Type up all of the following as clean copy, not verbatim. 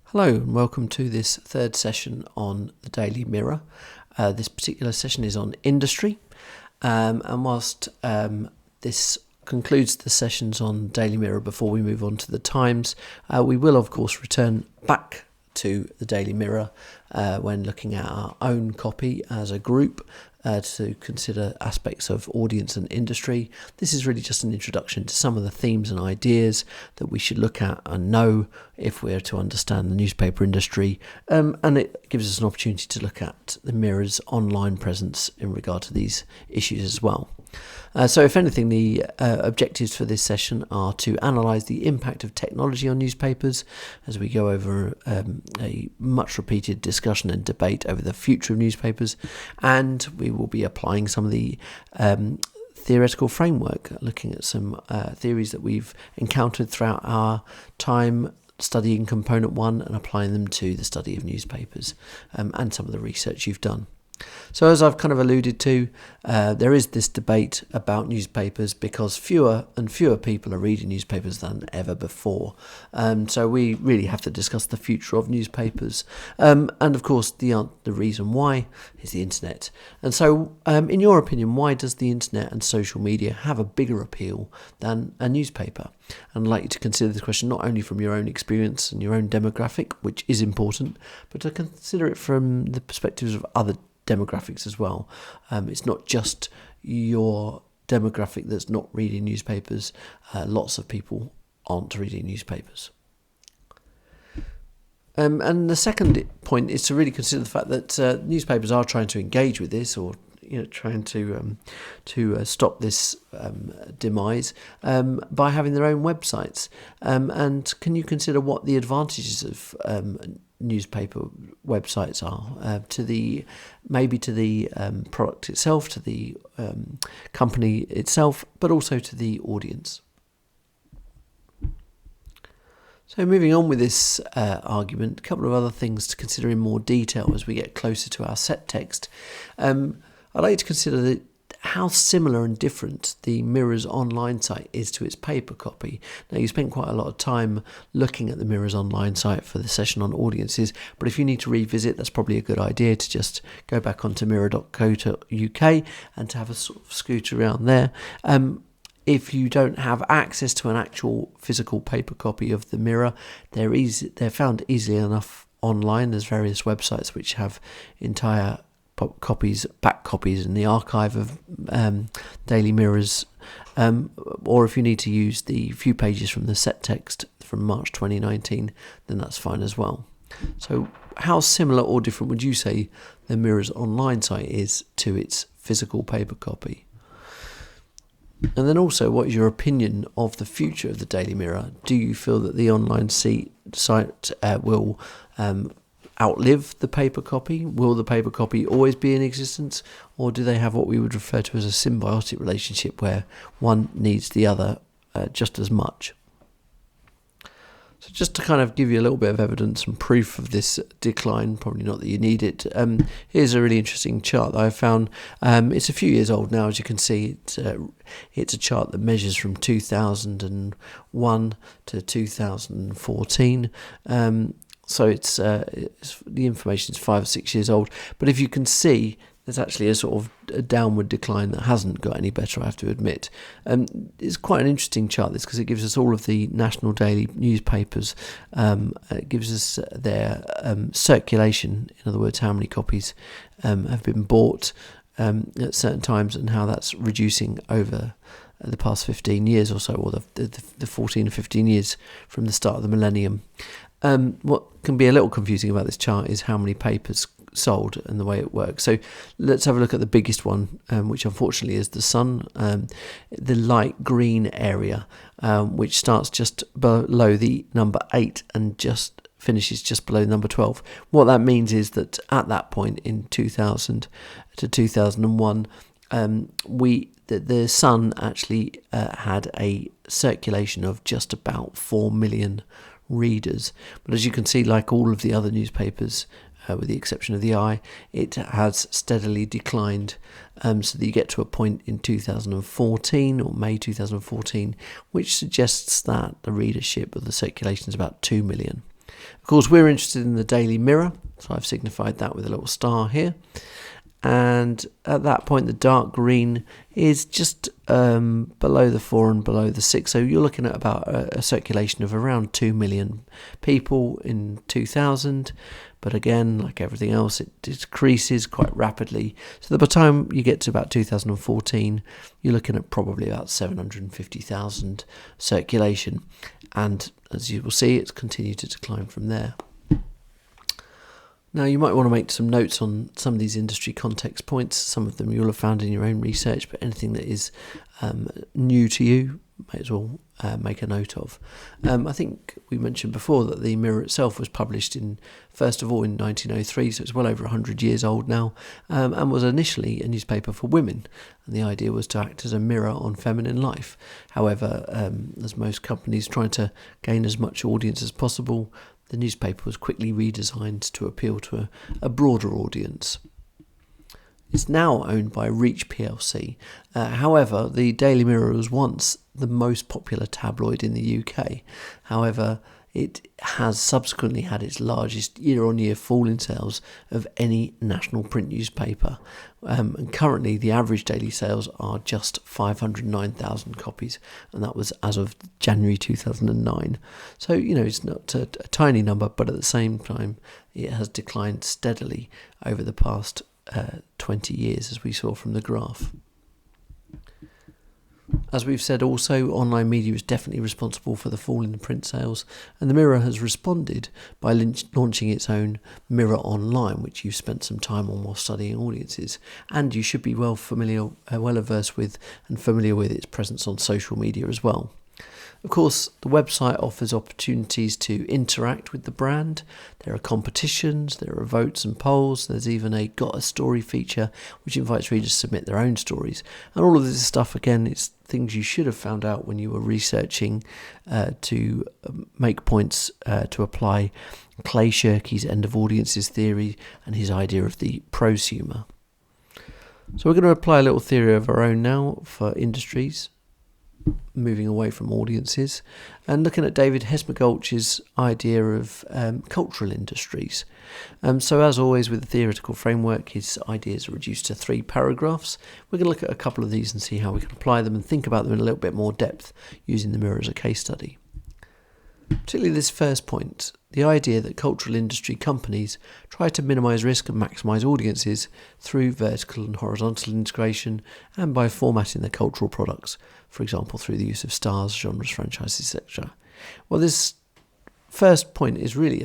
Hello and welcome to this third session on the Daily Mirror. This particular session is on industry, and whilst this concludes the sessions on Daily Mirror before we move on to the Times, we will of course return back to the Daily Mirror when looking at our own copy as a group to consider aspects of audience and industry. This is really just an introduction to some of the themes and ideas that we should look at and know if we're to understand the newspaper industry, and it gives us an opportunity to look at the Mirror's online presence in regard to these issues as well. So if anything, the objectives for this session are to analyse the impact of technology on newspapers as we go over a much repeated discussion and debate over the future of newspapers, and we will be applying some of the theoretical framework, looking at some theories that we've encountered throughout our time studying component 1 and applying them to the study of newspapers and some of the research you've done. So as I've kind of alluded to, there is this debate about newspapers because fewer and fewer people are reading newspapers than ever before. So we really have to discuss the future of newspapers. And of course, the reason why is the internet. And so in your opinion, why does the internet and social media have a bigger appeal than a newspaper? And I'd like you to consider this question not only from your own experience and your own demographic, which is important, but to consider it from the perspectives of other demographics as well. It's not just your demographic that's not reading newspapers. Lots of people aren't reading newspapers. And the second point is to really consider the fact that newspapers are trying to engage with this, or trying to stop this demise by having their own websites. And can you consider what the advantages of newspaper websites are to the product itself, to the company itself, but also to the audience? So moving on with this argument, a couple of other things to consider in more detail as we get closer to our set text. I'd like to consider how similar and different the Mirror's online site is to its paper copy. Now, you spent quite a lot of time looking at the Mirror's online site for the session on audiences, but if you need to revisit, that's probably a good idea to just go back onto mirror.co.uk and to have a sort of scoot around there. If you don't have access to an actual physical paper copy of the Mirror, they're found easily enough online. There's various websites which have entire back copies in the archive of Daily Mirrors, or if you need to use the few pages from the set text from March 2019, then that's fine as well. So how similar or different would you say the Mirror's online site is to its physical paper copy? And then also, what is your opinion of the future of the Daily Mirror? Do you feel that the online site will outlive the paper copy? Will the paper copy always be in existence, or do they have what we would refer to as a symbiotic relationship where one needs the other just as much? So just to kind of give you a little bit of evidence and proof of this decline, probably not that you need it, here's a really interesting chart that I found. It's a few years old now, as you can see. It's a chart that measures from 2001 to 2014. So it's the information is 5 or 6 years old, but if you can see, there's actually a sort of a downward decline that hasn't got any better, I have to admit. It's quite an interesting chart, this, because it gives us all of the national daily newspapers. It gives us their circulation, in other words, how many copies have been bought at certain times, and how that's reducing over the past 15 years or so, or the 14 or 15 years from the start of the millennium. What can be a little confusing about this chart is how many papers sold and the way it works. So let's have a look at the biggest one, which unfortunately is the Sun, the light green area, which starts just below the number 8 and just finishes just below number 12. What that means is that at that point in 2000 to 2001, the Sun actually had a circulation of just about 4 million readers. But as you can see, like all of the other newspapers, with the exception of the Eye, it has steadily declined, so that you get to a point in 2014 or May 2014, which suggests that the readership of the circulation is about 2 million. Of course, we're interested in the Daily Mirror, so I've signified that with a little star here. And at that point, the dark green is just below the 4 and below the 6. So you're looking at about a circulation of around 2 million people in 2000. But again, like everything else, it decreases quite rapidly. So by the time you get to about 2014, you're looking at probably about 750,000 circulation. And as you will see, it's continued to decline from there. Now, you might want to make some notes on some of these industry context points. Some of them you'll have found in your own research, but anything that is new to you, may as well make a note of. I think we mentioned before that the Mirror itself was published first of all in 1903, so it's well over 100 years old now, and was initially a newspaper for women. And the idea was to act as a mirror on feminine life. However, as most companies trying to gain as much audience as possible, the newspaper was quickly redesigned to appeal to a broader audience. It's now owned by Reach plc. However, the Daily Mirror was once the most popular tabloid in the UK. However, it has subsequently had its largest year-on-year fall in sales of any national print newspaper. And currently, the average daily sales are just 509,000 copies, and that was as of January 2009. So, it's not a tiny number, but at the same time, it has declined steadily over the past 20 years, as we saw from the graph. As we've said also, online media is definitely responsible for the fall in the print sales, and the Mirror has responded by launching its own Mirror Online, which you've spent some time on while studying audiences, and you should be well averse with and familiar with its presence on social media as well. Of course, the website offers opportunities to interact with the brand. There are competitions, there are votes and polls, there's even a Got a Story feature which invites readers to submit their own stories. And all of this stuff, again, it's things you should have found out when you were researching to make points to apply Clay Shirky's end of audiences theory and his idea of the prosumer. So we're going to apply a little theory of our own now for industries, moving away from audiences, and looking at David Hesmagulch's idea of cultural industries. So as always with the theoretical framework, his ideas are reduced to 3 paragraphs. We're going to look at a couple of these and see how we can apply them and think about them in a little bit more depth using the Mirror as a case study. Particularly this first point, the idea that cultural industry companies try to minimise risk and maximise audiences through vertical and horizontal integration and by formatting their cultural products, for example through the use of stars, genres, franchises, etc. Well, this first point is really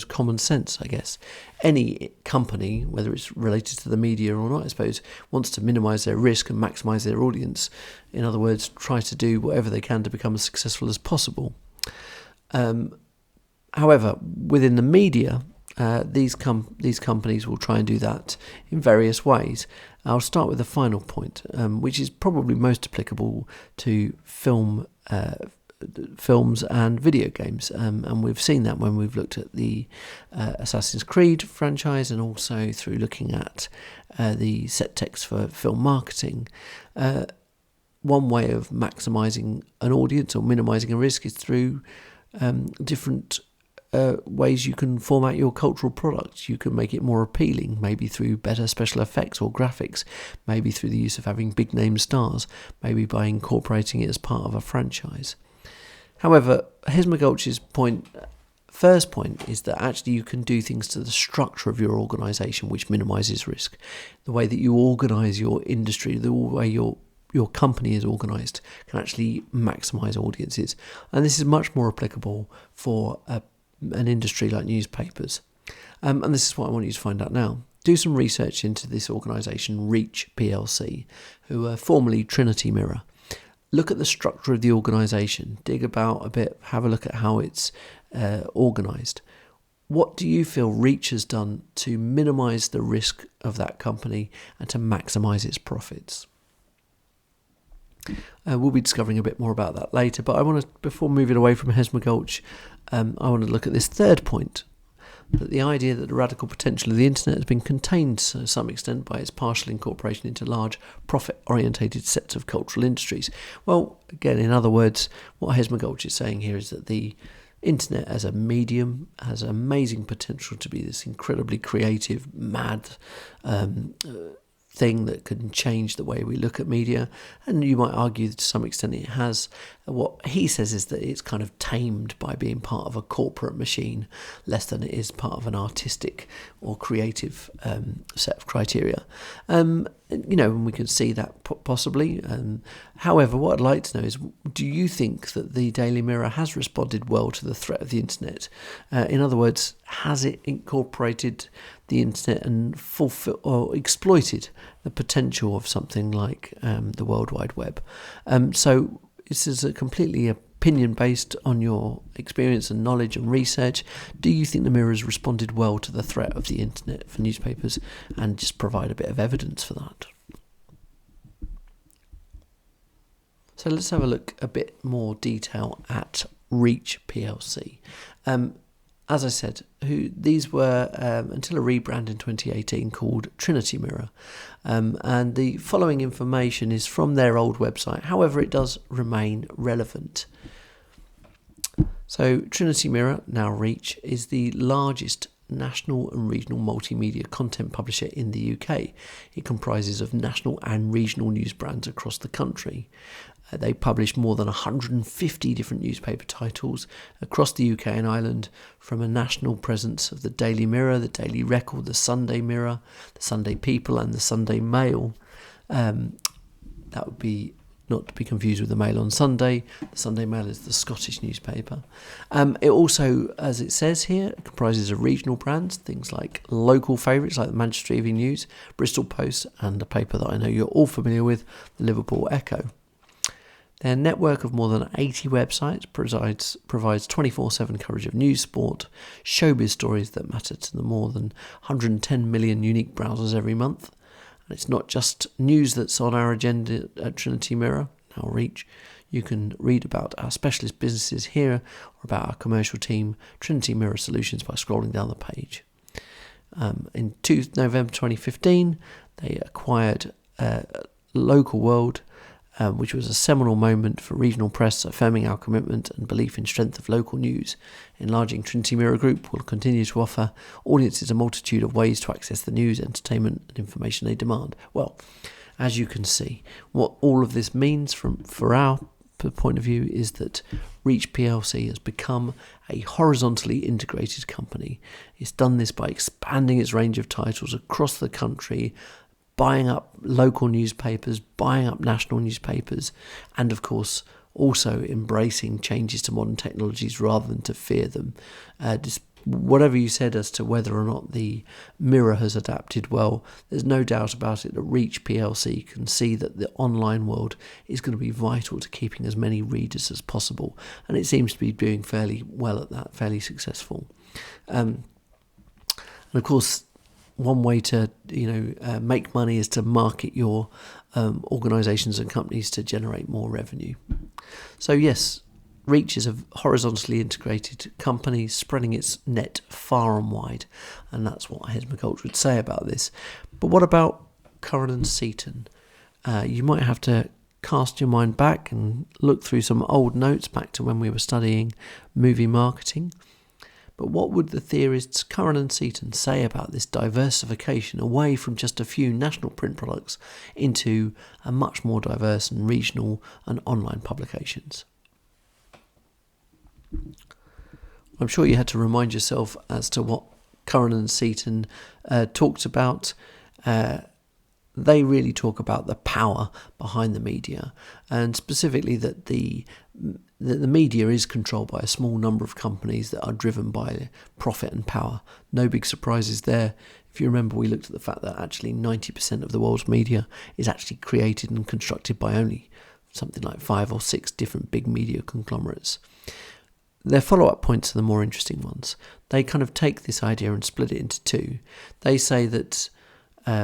common sense, I guess. Any company, whether it's related to the media or not, wants to minimise their risk and maximise their audience. In other words, try to do whatever they can to become as successful as possible. However, within the media, these companies will try and do that in various ways. I'll start with the final point, which is probably most applicable to films and video games, and we've seen that when we've looked at the Assassin's Creed franchise and also through looking at the set text for film marketing. One way of maximising an audience or minimising a risk is through different ways you can format your cultural products. You can make it more appealing, maybe through better special effects or graphics, maybe through the use of having big name stars, maybe by incorporating it as part of a franchise. However, Hesmagulch's first point is that actually you can do things to the structure of your organisation which minimises risk. The way that you organise your industry, the way your company is organised can actually maximise audiences. And this is much more applicable for an industry like newspapers. And this is what I want you to find out now. Do some research into this organisation, Reach plc, who are formerly Trinity Mirror. Look at the structure of the organisation, dig about a bit, have a look at how it's organised. What do you feel Reach has done to minimise the risk of that company and to maximise its profits? We'll be discovering a bit more about that later, but I want to, before moving away from Hesmagulch, I want to look at this third point, that the idea that the radical potential of the internet has been contained to some extent by its partial incorporation into large profit-orientated sets of cultural industries. Well, again, in other words, what Hesmagulch is saying here is that the internet as a medium has amazing potential to be this incredibly creative, mad thing that can change the way we look at media, and you might argue that to some extent it has. What he says is that it's kind of tamed by being part of a corporate machine less than it is part of an artistic or creative set of criteria. And we can see that possibly. However, what I'd like to know is, do you think that the Daily Mirror has responded well to the threat of the internet? In other words, has it incorporated the internet and fulfill or exploited the potential of something like the World Wide Web? So this is a completely opinion based on your experience and knowledge and research. Do you think the Mirror has responded well to the threat of the internet for newspapers, and just provide a bit of evidence for that? So let's have a look a bit more detail at Reach PLC. As I said, these were, until a rebrand in 2018, called Trinity Mirror. And the following information is from their old website. However, it does remain relevant. So Trinity Mirror, now Reach, is the largest national and regional multimedia content publisher in the UK. It comprises of national and regional news brands across the country. They publish more than 150 different newspaper titles across the UK and Ireland, from a national presence of the Daily Mirror, the Daily Record, the Sunday Mirror, the Sunday People and the Sunday Mail. That would be not to be confused with the Mail on Sunday. The Sunday Mail is the Scottish newspaper. It also, as it says here, comprises of regional brands, things like local favourites like the Manchester Evening News, Bristol Post, and a paper that I know you're all familiar with, the Liverpool Echo. Their network of more than 80 websites provides 24/7 coverage of news, sport, showbiz stories that matter to the more than 110 million unique browsers every month. And it's not just news that's on our agenda at Trinity Mirror, now Reach. You can read about our specialist businesses here, or about our commercial team, Trinity Mirror Solutions, by scrolling down the page. In November 2015, they acquired Local World, which was a seminal moment for regional press, affirming our commitment and belief in strength of local news. Enlarging Trinity Mirror Group will continue to offer audiences a multitude of ways to access the news, entertainment and information they demand. Well, as you can see, what all of this means for our point of view is that Reach PLC has become a horizontally integrated company. It's done this by expanding its range of titles across the country, buying up local newspapers, buying up national newspapers, and of course also embracing changes to modern technologies rather than to fear them. Whatever you said as to whether or not the Mirror has adapted well, there's no doubt about it that Reach PLC can see that the online world is going to be vital to keeping as many readers as possible, and it seems to be doing fairly well at that, fairly successful. And of course, one way to make money is to market your organisations and companies to generate more revenue. So yes, Reach is a horizontally integrated company spreading its net far and wide, and that's what Hez McCulloch would say about this. But what about Curran & Seaton? You might have to cast your mind back and look through some old notes back to when we were studying movie marketing. But what would the theorists Curran & Seaton say about this diversification away from just a few national print products into a much more diverse and regional and online publications? I'm sure you had to remind yourself as to what Curran & Seaton talked about. They really talk about the power behind the media, and specifically that the media is controlled by a small number of companies that are driven by profit and power. No big surprises there. If you remember, we looked at the fact that actually 90% of the world's media is actually created and constructed by only something like 5 or 6 different big media conglomerates. Their follow-up points are the more interesting ones. They kind of take this idea and split it into two. They say that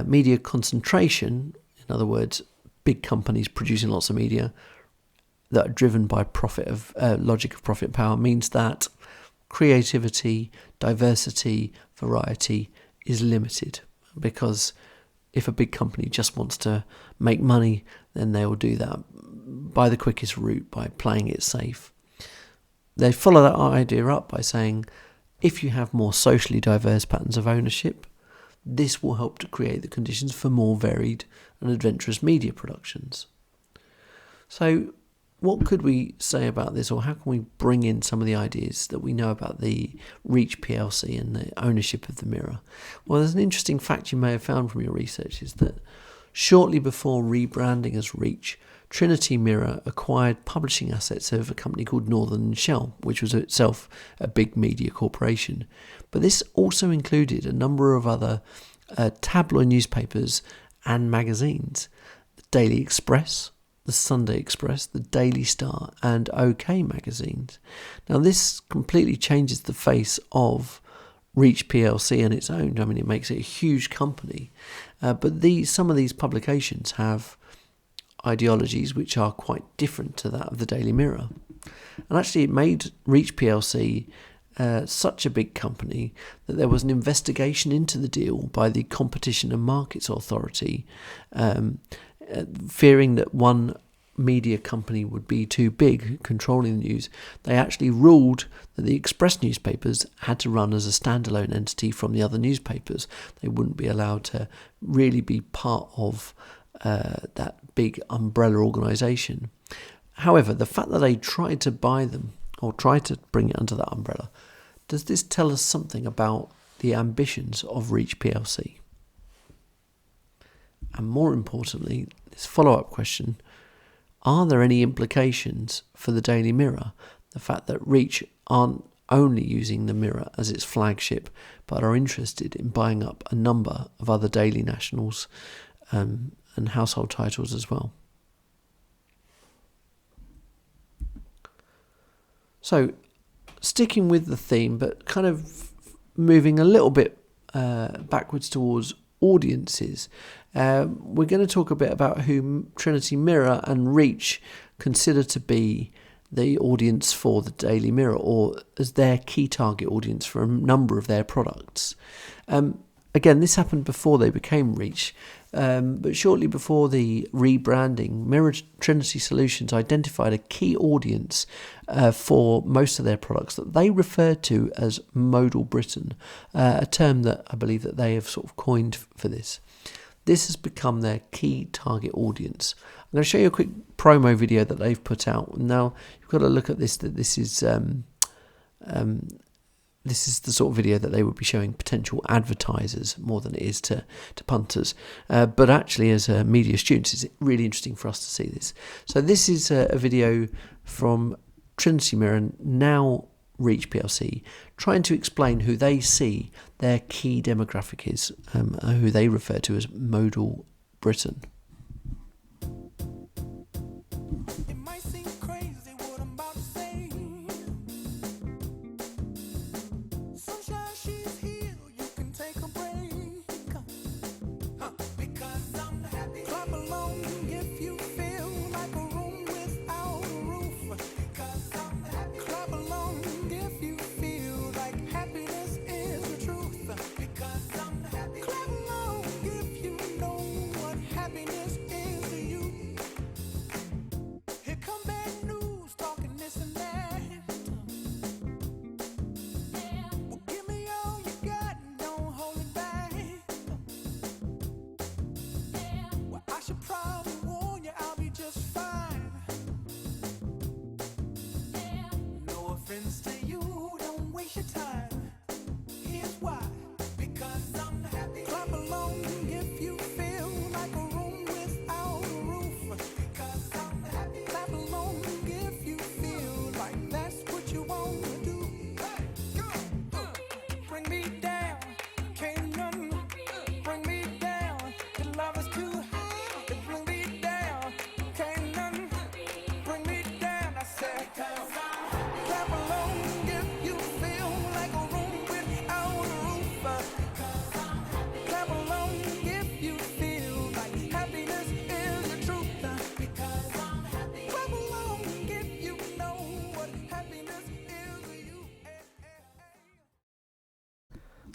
media concentration, in other words, big companies producing lots of media that are driven by logic of profit and power, means that creativity, diversity, variety is limited, because if a big company just wants to make money, then they will do that by the quickest route, by playing it safe. they follow that idea up by saying, if you have more socially diverse patterns of ownership, this will help to create the conditions for more varied and adventurous media productions. So what could we say about this, or how can we bring in some of the ideas that we know about the Reach PLC and the ownership of the Mirror? Well, there's an interesting fact you may have found from your research, is that shortly before rebranding as Reach, Trinity Mirror acquired publishing assets of a company called Northern Shell, which was itself a big media corporation. But this also included a number of other tabloid newspapers and magazines: the Daily Express, the Sunday Express, the Daily Star, and OK magazines. Now, this completely changes the face of Reach PLC on its own. I mean, it makes it a huge company. But some of these publications have ideologies which are quite different to that of the Daily Mirror. And actually it made Reach PLC such a big company that there was an investigation into the deal by the Competition and Markets Authority, fearing that one media company would be too big controlling the news. They actually ruled that the Express newspapers had to run as a standalone entity from the other newspapers. They wouldn't be allowed to really be part of that big umbrella organisation. However, the fact that they tried to buy them, or tried to bring it under that umbrella, does this tell us something about the ambitions of Reach PLC? And more importantly, this follow-up question: are there any implications for the Daily Mirror? The fact that Reach aren't only using the Mirror as its flagship, but are interested in buying up a number of other daily nationals and household titles as well. So, sticking with the theme, but kind of moving a little bit backwards towards audiences, we're going to talk a bit about who Trinity Mirror and Reach consider to be the audience for the Daily Mirror, or as their key target audience for a number of their products. Again, this happened before they became Reach, but shortly before the rebranding, Mirror Trinity Solutions identified a key audience for most of their products that they referred to as Modal Britain, a term that I believe that they have sort of coined for this. This has become their key target audience. I'm going to show you a quick promo video that they've put out. Now, you've got to look at this, that this is the sort of video that they would be showing potential advertisers more than it is to punters. But actually, as media students, it's really interesting for us to see this. So this is a video from Trinity Mirror, now Reach PLC, trying to explain who they see their key demographic is, who they refer to as Modal Britain.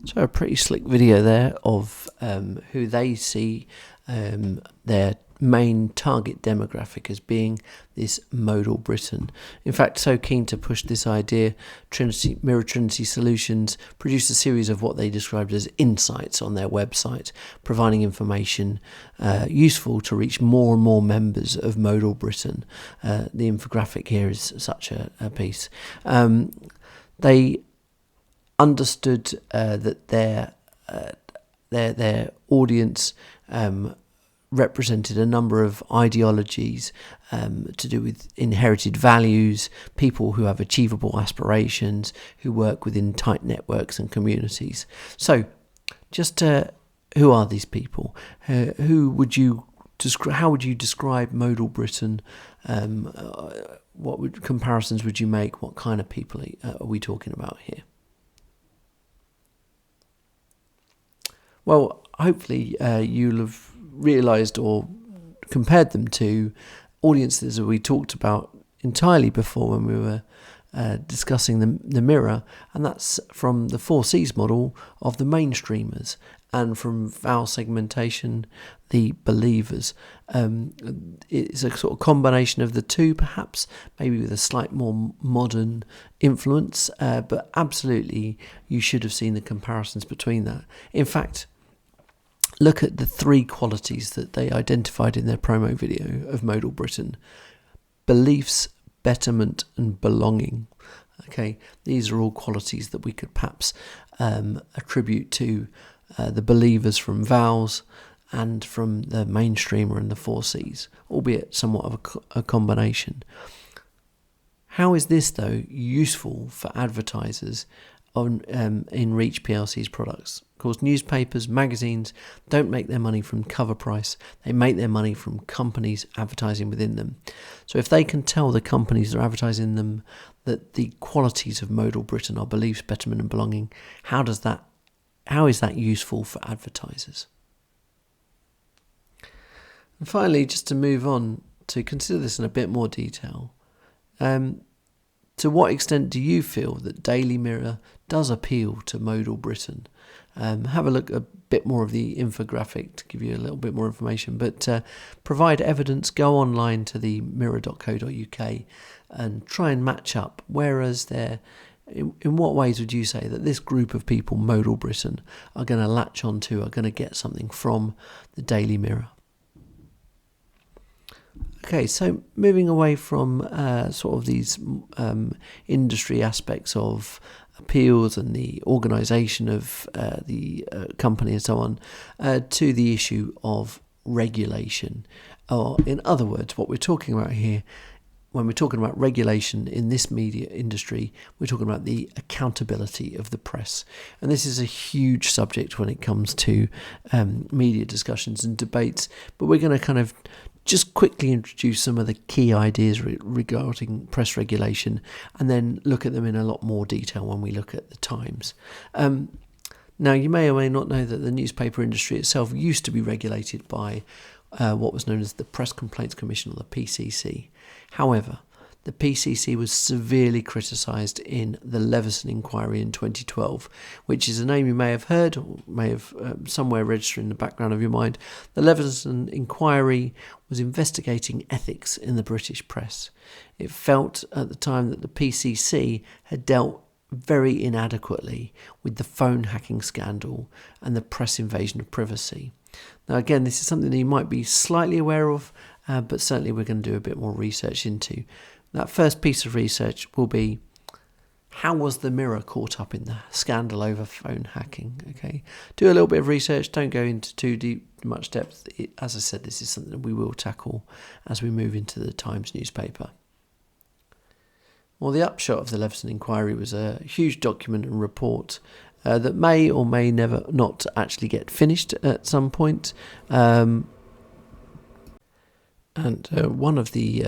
So a pretty slick video there of who they see their main target demographic as being this modal Britain. In fact, so keen to push this idea, Mirror Trinity Solutions produced a series of what they described as insights on their website, providing information useful to reach more and more members of modal Britain. The infographic here is such a piece. They understood that their audience represented a number of ideologies to do with inherited values, people who have achievable aspirations, who work within tight networks and communities. So, just who are these people? How would you describe modal Britain? What comparisons would you make? What kind of people are we talking about here? Well, hopefully you'll have realised or compared them to audiences that we talked about entirely before when we were discussing the Mirror, and that's from the 4Cs model of the mainstreamers, and from vowel segmentation, the believers. It's a sort of combination of the two, perhaps, maybe with a slight more modern influence, but absolutely you should have seen the comparisons between that. In fact, look at the three qualities that they identified in their promo video of modal Britain: beliefs, betterment, and belonging. Okay, these are all qualities that we could perhaps attribute to the believers from vowels and from the mainstreamer and the 4Cs, albeit somewhat of a combination. How is this, though, useful for advertisers in Reach PLC's products? Of course, newspapers, magazines don't make their money from cover price. They make their money from companies advertising within them. So if they can tell the companies that are advertising them that the qualities of modal Britain are beliefs, betterment and belonging, how is that useful for advertisers? And finally, just to move on to consider this in a bit more detail, to what extent do you feel that Daily Mirror does appeal to modal Britain? Have a look a bit more of the infographic to give you a little bit more information, but provide evidence. Go online to the mirror.co.uk and try and match up. Whereas in what ways would you say that this group of people, modal Britain, are going to latch onto, are going to get something from the Daily Mirror? Okay, so moving away from sort of these industry aspects of appeals and the organisation of the company and so on, to the issue of regulation. Or in other words, what we're talking about here, when we're talking about regulation in this media industry, we're talking about the accountability of the press. And this is a huge subject when it comes to media discussions and debates, but we're going to kind of just quickly introduce some of the key ideas regarding press regulation and then look at them in a lot more detail when we look at the Times. Now, you may or may not know that the newspaper industry itself used to be regulated by what was known as the Press Complaints Commission, or the PCC. However, the PCC was severely criticised in the Leveson inquiry in 2012, which is a name you may have heard or may have somewhere registered in the background of your mind. The Leveson inquiry was investigating ethics in the British press. It felt at the time that the PCC had dealt very inadequately with the phone hacking scandal and the press invasion of privacy. Now, again, this is something that you might be slightly aware of, but certainly we're going to do a bit more research into. That first piece of research will be, how was the Mirror caught up in the scandal over phone hacking? Okay, do a little bit of research, don't go into too much depth. As I said, this is something that we will tackle as we move into the Times newspaper. Well, the upshot of the Leveson inquiry was a huge document and report that may or may never not actually get finished at some point. And one of the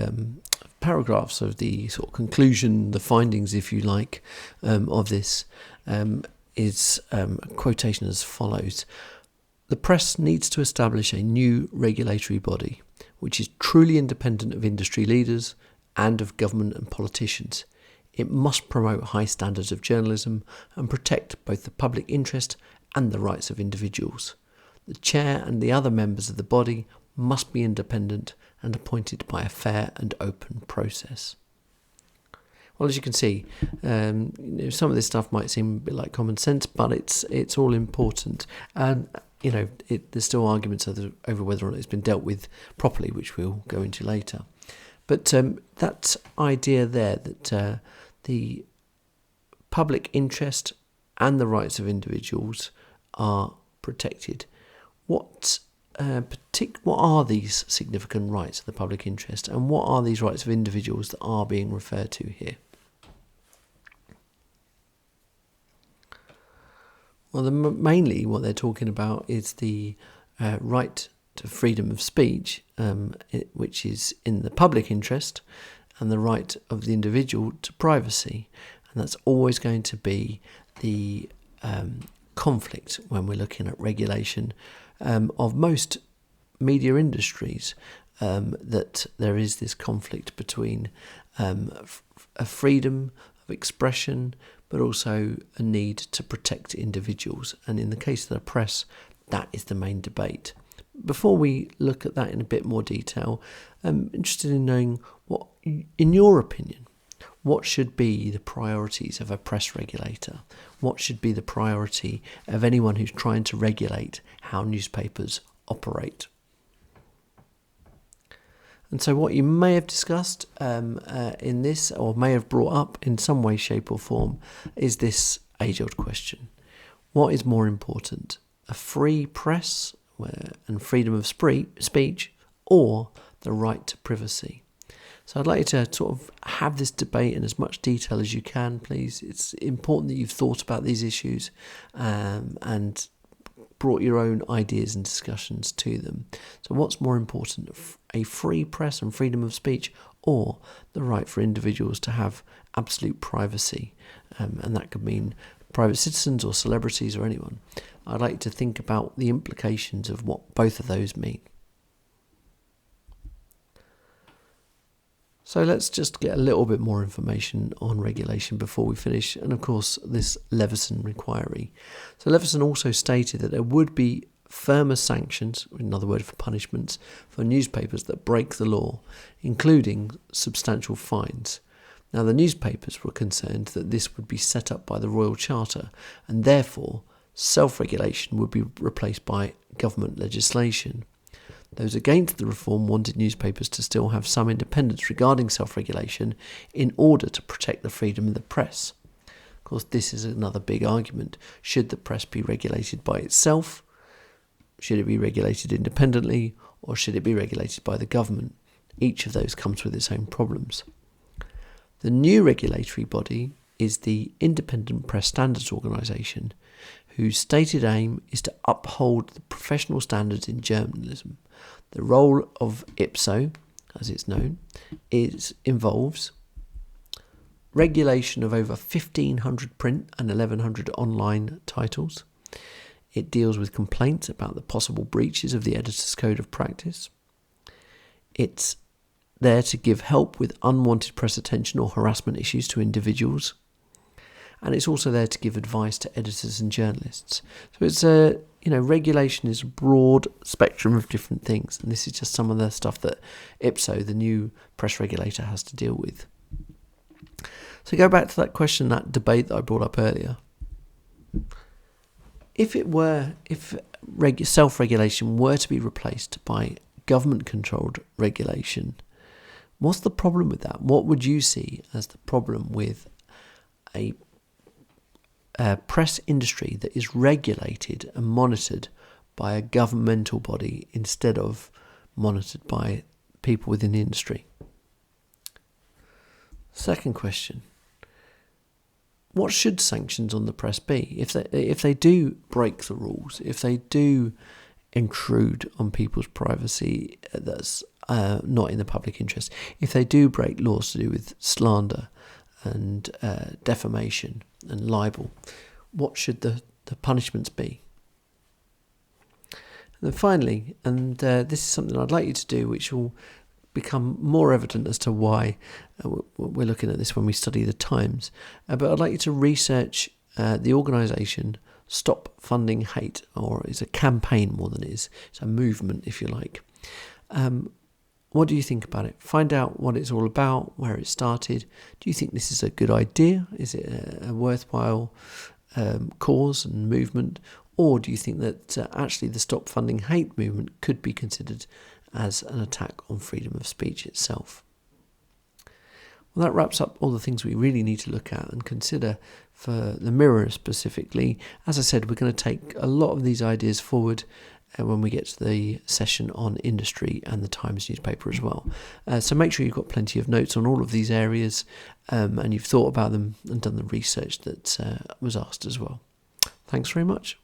paragraphs of the sort of conclusion, the findings, if you like, of this is a quotation as follows: "The press needs to establish a new regulatory body which is truly independent of industry leaders and of government and politicians. It must promote high standards of journalism and protect both the public interest and the rights of individuals. The chair and the other members of the body must be independent and appointed by a fair and open process. Well, as you can see, some of this stuff might seem a bit like common sense, but it's all important. And there's still arguments over whether or not it's been dealt with properly, which we'll go into later. But that idea there that the public interest and the rights of individuals are protected. What are these significant rights of the public interest, and what are these rights of individuals that are being referred to here? Well, mainly what they're talking about is the right to freedom of speech, which is in the public interest, and the right of the individual to privacy. And that's always going to be the conflict when we're looking at regulation of most media industries, that there is this conflict between a freedom of expression, but also a need to protect individuals. And in the case of the press, that is the main debate. Before we look at that in a bit more detail, I'm interested in knowing what, in your opinion, what should be the priorities of a press regulator? What should be the priority of anyone who's trying to regulate how newspapers operate? And so what you may have discussed in this, or may have brought up in some way, shape or form, is this age-old question. What is more important, a free press and freedom of speech, or the right to privacy? So I'd like you to sort of have this debate in as much detail as you can, please. It's important that you've thought about these issues and brought your own ideas and discussions to them. So what's more important, a free press and freedom of speech, or the right for individuals to have absolute privacy? And that could mean private citizens or celebrities or anyone. I'd like to think about the implications of what both of those mean. So let's just get a little bit more information on regulation before we finish, and of course this Leveson inquiry. So Leveson also stated that there would be firmer sanctions, another word for punishments, for newspapers that break the law, including substantial fines. Now the newspapers were concerned that this would be set up by the Royal Charter, and therefore self-regulation would be replaced by government legislation. Those against the reform wanted newspapers to still have some independence regarding self-regulation in order to protect the freedom of the press. Of course, this is another big argument. Should the press be regulated by itself? Should it be regulated independently? Or should it be regulated by the government? Each of those comes with its own problems. The new regulatory body is the Independent Press Standards Organisation, whose stated aim is to uphold the professional standards in journalism. The role of IPSO, as it's known, involves regulation of over 1,500 print and 1,100 online titles. It deals with complaints about the possible breaches of the Editor's Code of Practice. It's there to give help with unwanted press attention or harassment issues to individuals. And it's also there to give advice to editors and journalists. So it's regulation is a broad spectrum of different things, and this is just some of the stuff that IPSO, the new press regulator, has to deal with. So go back to that question, that debate that I brought up earlier. If self-regulation were to be replaced by government-controlled regulation, what's the problem with that? What would you see as the problem with a press industry that is regulated and monitored by a governmental body instead of monitored by people within the industry? Second question. What should sanctions on the press be? If they do break the rules, if they do intrude on people's privacy that's not in the public interest, if they do break laws to do with slander and defamation and libel, what should the punishments be? And then finally, and this is something I'd like you to do, which will become more evident as to why we're looking at this when we study the Times, but I'd like you to research the organisation Stop Funding Hate, or it's a campaign more than it is. It's a movement, if you like. What do you think about it? Find out what it's all about, where it started. Do you think this is a good idea? Is it a worthwhile cause and movement? Or do you think that actually the Stop Funding Hate movement could be considered as an attack on freedom of speech itself? Well, that wraps up all the things we really need to look at and consider for the Mirror specifically. As I said, we're going to take a lot of these ideas forward when we get to the session on industry and the Times newspaper as well. So make sure you've got plenty of notes on all of these areas and you've thought about them and done the research that was asked as well. Thanks very much.